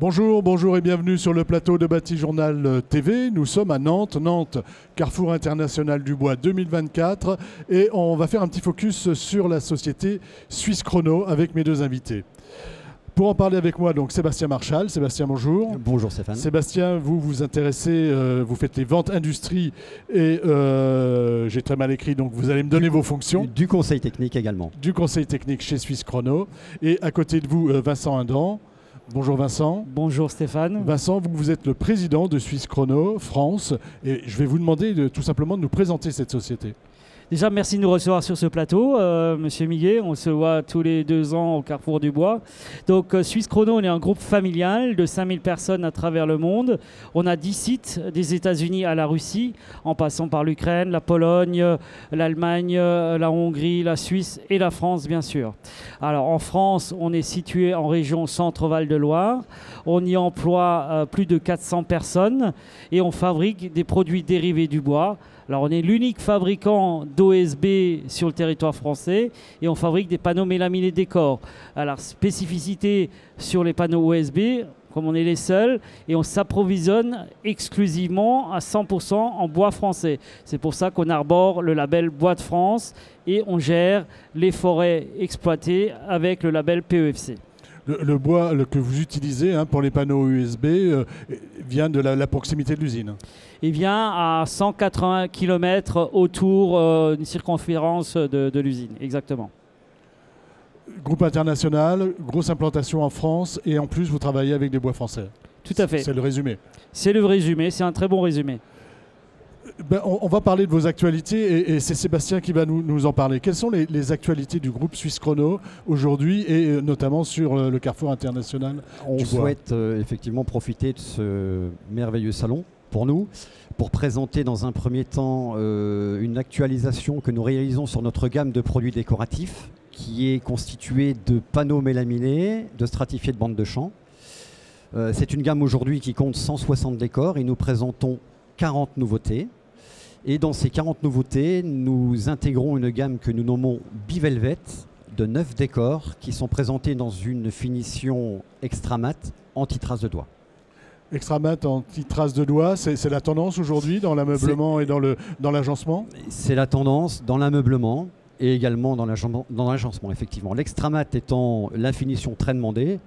Bonjour, bonjour et bienvenue sur le plateau de Bâti Journal TV. Nous sommes à Nantes, Carrefour International du Bois 2024 et on va faire un petit focus sur la société Suisse Chrono avec mes deux invités. Pour en parler avec moi, donc Sébastien Marchal. Sébastien, bonjour. Bonjour Stéphane. Sébastien, vous vous intéressez, vous faites les ventes industrie et j'ai très mal écrit, donc vous allez me donner vos fonctions. Du conseil technique également. Du conseil technique chez Suisse Chrono. Et à côté de vous, Vincent Indran. Bonjour Vincent. Bonjour Stéphane. Vincent, vous êtes le président de Suisse Chrono France et je vais vous demander tout simplement de nous présenter cette société. Déjà, merci de nous recevoir sur ce plateau, Monsieur Miguet. On se voit tous les 2 ans au Carrefour du Bois. Donc, Suisse Chrono, on est un groupe familial de 5000 personnes à travers le monde. On a 10 sites, des États-Unis à la Russie, en passant par l'Ukraine, la Pologne, l'Allemagne, la Hongrie, la Suisse et la France, bien sûr. Alors, en France, on est situé en région Centre-Val de Loire. On y emploie plus de 400 personnes et on fabrique des produits dérivés du bois. Alors, on est l'unique fabricant d'OSB sur le territoire français et on fabrique des panneaux mélaminés décor. Alors, spécificité sur les panneaux OSB, comme on est les seuls, et on s'approvisionne exclusivement à 100% en bois français. C'est pour ça qu'on arbore le label Bois de France et on gère les forêts exploitées avec le label PEFC. Le bois que vous utilisez pour les panneaux USB vient de la proximité de l'usine. Il vient à 180 km autour d'une circonférence de l'usine, exactement. Groupe international, grosse implantation en France et en plus vous travaillez avec des bois français. Tout à fait. C'est le résumé. C'est le résumé, c'est un très bon résumé. On va parler de vos actualités et c'est Sébastien qui va nous en parler. Quelles sont les actualités du groupe Suisse Chrono aujourd'hui et notamment sur le Carrefour International On du Bois? souhaite effectivement profiter de ce merveilleux salon pour nous, pour présenter dans un premier temps une actualisation que nous réalisons sur notre gamme de produits décoratifs qui est constituée de panneaux mélaminés, de stratifiés de bandes de champ. C'est une gamme aujourd'hui qui compte 160 décors et nous présentons 40 nouveautés. Et dans ces 40 nouveautés, nous intégrons une gamme que nous nommons Bivelvet de 9 décors qui sont présentés dans une finition extra mat anti-trace de doigts. Extra mat anti-trace de doigts, c'est la tendance aujourd'hui dans l'ameublement et dans l'agencement? C'est la tendance dans l'ameublement et également dans l'agencement, effectivement. L'extra mat étant la finition très demandée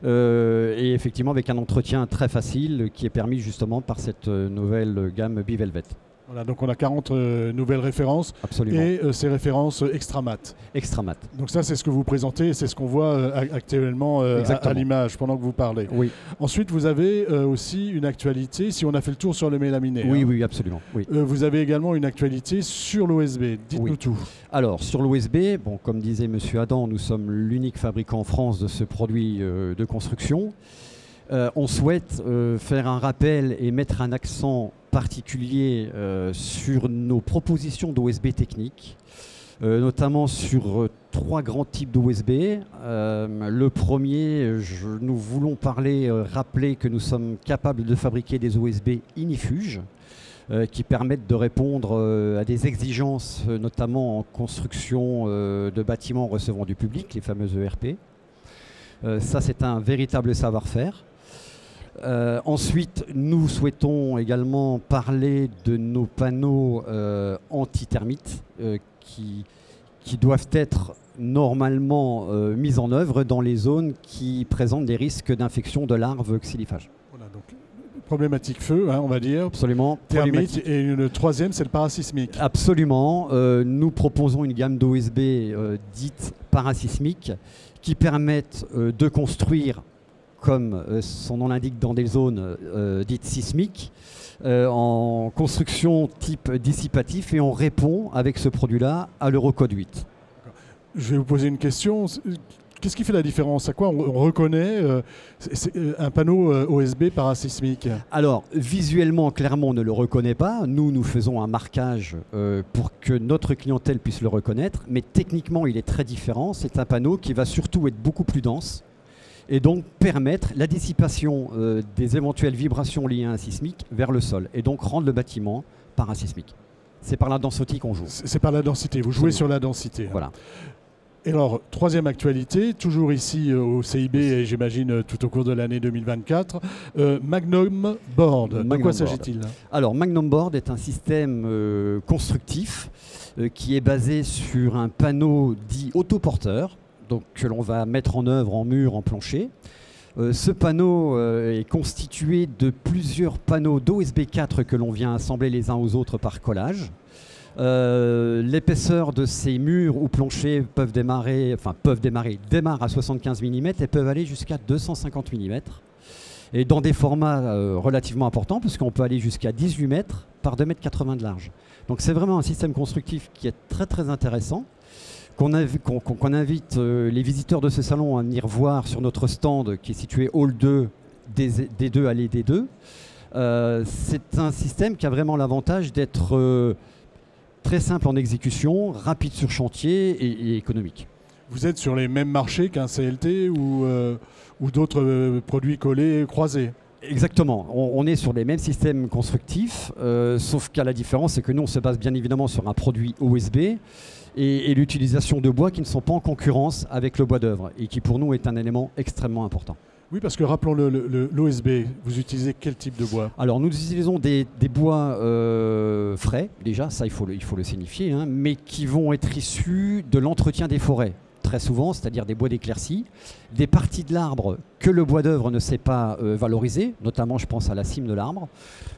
et effectivement avec un entretien très facile qui est permis justement par cette nouvelle gamme Bivelvet. Voilà, donc on a 40 nouvelles références. Absolument. Et ces références extra mat. Extra mat. Donc ça, c'est ce que vous présentez, c'est ce qu'on voit actuellement à l'image pendant que vous parlez. Oui. Ensuite, vous avez aussi une actualité, si on a fait le tour sur le mélaminé. Oui, oui, absolument. Oui. Vous avez également une actualité sur l'OSB. Dites-nous tout. Alors, sur l'OSB, bon, comme disait M. Adam, nous sommes l'unique fabricant en France de ce produit de construction. On souhaite faire un rappel et mettre un accent particulier sur nos propositions d'OSB techniques, notamment sur 3 grands types d'OSB. Le premier, nous voulons rappeler que nous sommes capables de fabriquer des OSB inifuges qui permettent de répondre à des exigences, notamment en construction de bâtiments recevant du public, les fameuses ERP. Ça, c'est un véritable savoir-faire. Ensuite, nous souhaitons également parler de nos panneaux anti-termites qui doivent être normalement mis en œuvre dans les zones qui présentent des risques d'infection de larves xyliphage. Voilà, donc problématique feu, on va dire. Absolument. Termites. Et le troisième, c'est le parasismique. Absolument. Nous proposons une gamme d'OSB dite parasismique qui permettent de construire, comme son nom l'indique, dans des zones dites sismiques, en construction type dissipatif, et on répond avec ce produit-là à l'Eurocode 8. Je vais vous poser une question. Qu'est-ce qui fait la différence? À quoi on reconnaît un panneau OSB parasismique? Alors, visuellement, clairement, on ne le reconnaît pas. Nous faisons un marquage pour que notre clientèle puisse le reconnaître, mais techniquement, il est très différent. C'est un panneau qui va surtout être beaucoup plus dense, et donc permettre la dissipation des éventuelles vibrations liées à un sismique vers le sol, et donc rendre le bâtiment parasismique. C'est par la densité qu'on joue. C'est par la densité, vous jouez sur la densité. Voilà. Et alors, troisième actualité, toujours ici au CIB et j'imagine tout au cours de l'année 2024, Magnum Board. De quoi s'agit-il? Alors, Magnum Board est un système constructif qui est basé sur un panneau dit autoporteur, donc que l'on va mettre en œuvre en mur, en plancher. Ce panneau est constitué de plusieurs panneaux d'OSB 4 que l'on vient assembler les uns aux autres par collage. L'épaisseur de ces murs ou planchers démarre à 75 mm et peuvent aller jusqu'à 250 mm. Et dans des formats relativement importants, puisqu'on peut aller jusqu'à 18 mètres par 2,80 m de large. Donc c'est vraiment un système constructif qui est très très intéressant, qu'on invite les visiteurs de ce salon à venir voir sur notre stand qui est situé Hall 2, D2, allée D2. C'est un système qui a vraiment l'avantage d'être très simple en exécution, rapide sur chantier et économique. Vous êtes sur les mêmes marchés qu'un CLT ou d'autres produits collés croisés? Exactement, on est sur les mêmes systèmes constructifs, sauf qu'à la différence, c'est que nous, on se base bien évidemment sur un produit OSB et l'utilisation de bois qui ne sont pas en concurrence avec le bois d'œuvre et qui pour nous est un élément extrêmement important. Oui, parce que rappelons l'OSB, vous utilisez quel type de bois? Alors nous utilisons des bois frais, déjà, ça il faut le signifier, hein, mais qui vont être issus de l'entretien des forêts. Très souvent, c'est-à-dire des bois d'éclaircie, des parties de l'arbre que le bois d'œuvre ne sait pas valoriser, notamment je pense à la cime de l'arbre.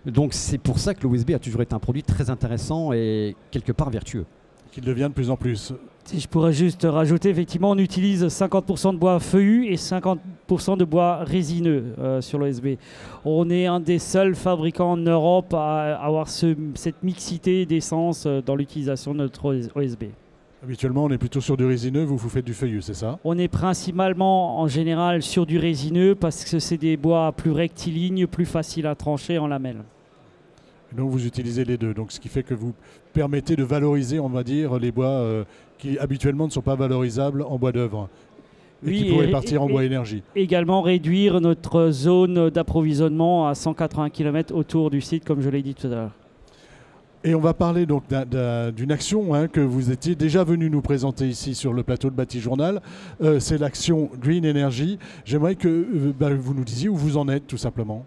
Donc c'est pour ça que l'OSB a toujours été un produit très intéressant et quelque part vertueux. Qu'il devient de plus en plus. Si je pourrais juste rajouter, effectivement, on utilise 50% de bois feuillu et 50% de bois résineux sur l'OSB. On est un des seuls fabricants en Europe à avoir cette mixité d'essence dans l'utilisation de notre OSB. Habituellement, on est plutôt sur du résineux, vous faites du feuillu, c'est ça? On est principalement, en général, sur du résineux parce que c'est des bois plus rectilignes, plus faciles à trancher en lamelles. Donc vous utilisez les deux, donc ce qui fait que vous permettez de valoriser, on va dire, les bois qui habituellement ne sont pas valorisables en bois d'œuvre et qui pourraient partir en bois énergie. Également réduire notre zone d'approvisionnement à 180 km autour du site, comme je l'ai dit tout à l'heure. Et on va parler donc d'une action que vous étiez déjà venu nous présenter ici sur le plateau de Batijournal. C'est l'action Green Energy. J'aimerais que vous nous disiez où vous en êtes tout simplement.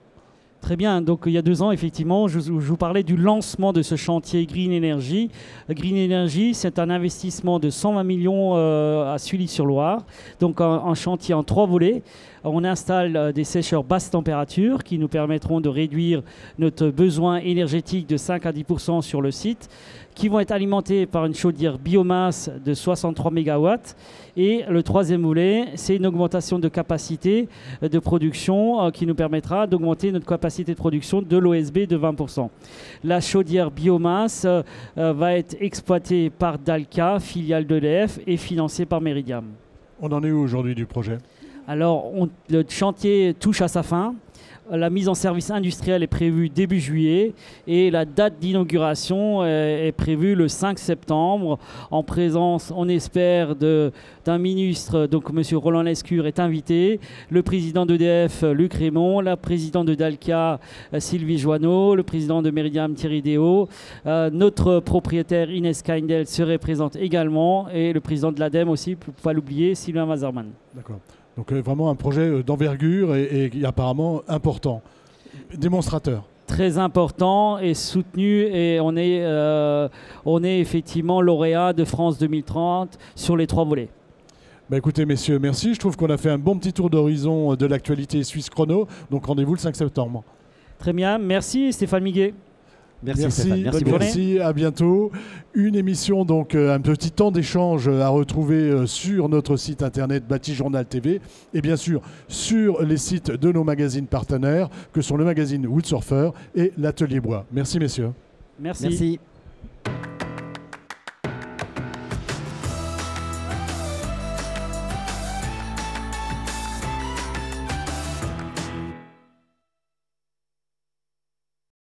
Très bien, donc il y a 2 ans, effectivement, je vous parlais du lancement de ce chantier Green Energy. Green Energy, c'est un investissement de 120 millions à Sully-sur-Loire, donc un chantier en 3 volets. On installe des sécheurs basse température qui nous permettront de réduire notre besoin énergétique de 5 à 10% sur le site, qui vont être alimentés par une chaudière biomasse de 63 MW. Et le 3e volet, c'est une augmentation de capacité de production qui nous permettra d'augmenter notre capacité de production de l'OSB de 20%. La chaudière biomasse va être exploitée par Dalca, filiale d'EDF, et financée par Meridiam. On en est où aujourd'hui du projet? Alors, le chantier touche à sa fin. La mise en service industriel est prévue début juillet et la date d'inauguration est prévue le 5 septembre en présence, on espère, d'un ministre, donc M. Roland Lescure est invité, le président d'EDF, Luc Rémond, la présidente de Dalca, Sylvie Joanneau, le président de Meridiam, Thierry Déo, notre propriétaire Inès Kindel serait présente également et le président de l'ADEME aussi, pour ne pas l'oublier, Sylvain Mazerman. D'accord. Donc vraiment un projet d'envergure et apparemment important, démonstrateur. Très important et soutenu et on est effectivement lauréat de France 2030 sur les 3 volets. Écoutez messieurs, merci. Je trouve qu'on a fait un bon petit tour d'horizon de l'actualité Suisse Chrono. Donc rendez-vous le 5 septembre. Très bien, merci Stéphane Miguet. Merci Stéphane. Merci, à bientôt. Une émission, donc un petit temps d'échange à retrouver sur notre site internet Batijournal TV et bien sûr sur les sites de nos magazines partenaires que sont le magazine Woodsurfer et l'Atelier Bois. Merci messieurs. Merci.